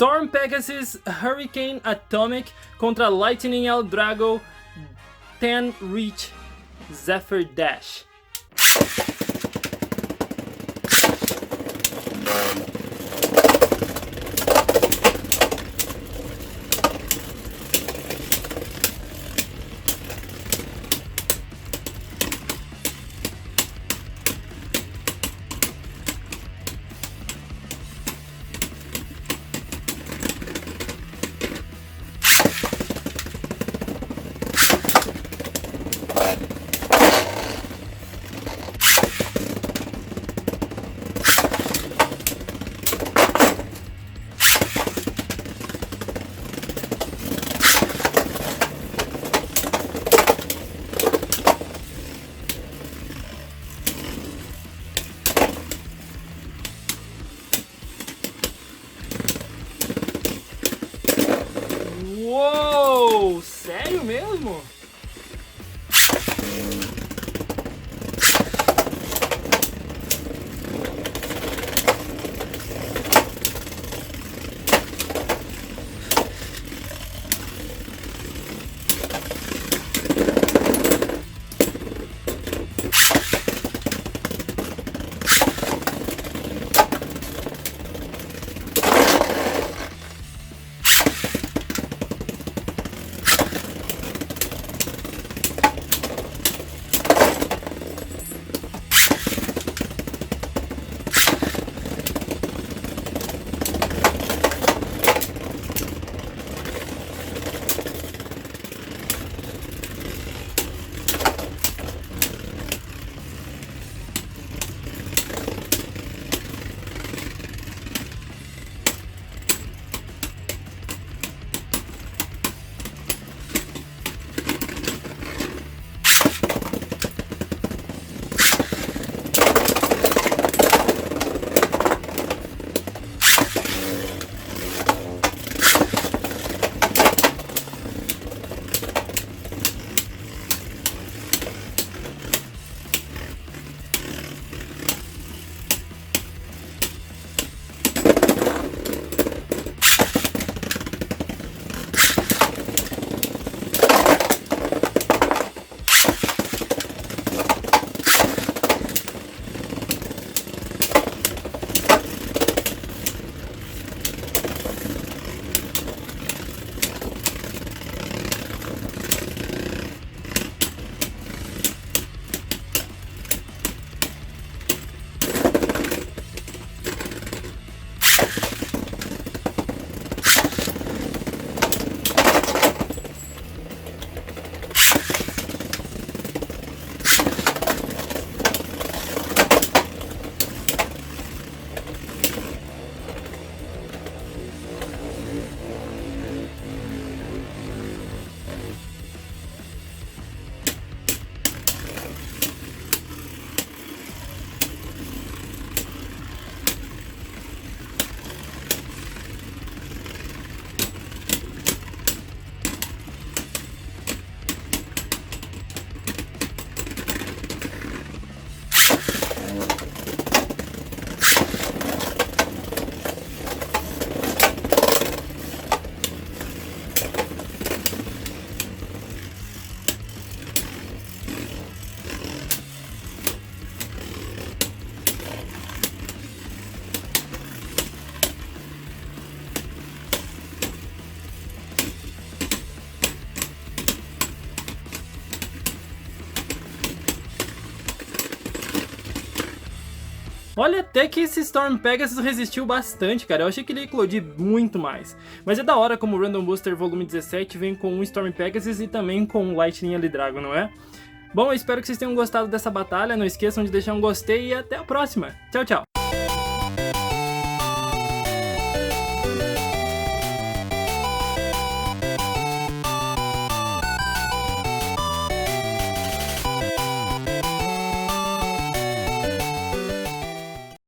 Storm Pegasis Hurricane Atomic contra Lightning L-Drago 10R.Z Zephyr Dash. Uou! Sério mesmo? Olha, até que esse Storm Pegasus resistiu bastante, cara. Eu achei que ele ia eclodir muito mais. Mas é da hora como o Random Booster Volume 17 vem com um Storm Pegasus e também com um Lightning L-Drago, não é? Bom, eu espero que vocês tenham gostado dessa batalha. Não esqueçam de deixar um gostei e até a próxima. Tchau, tchau.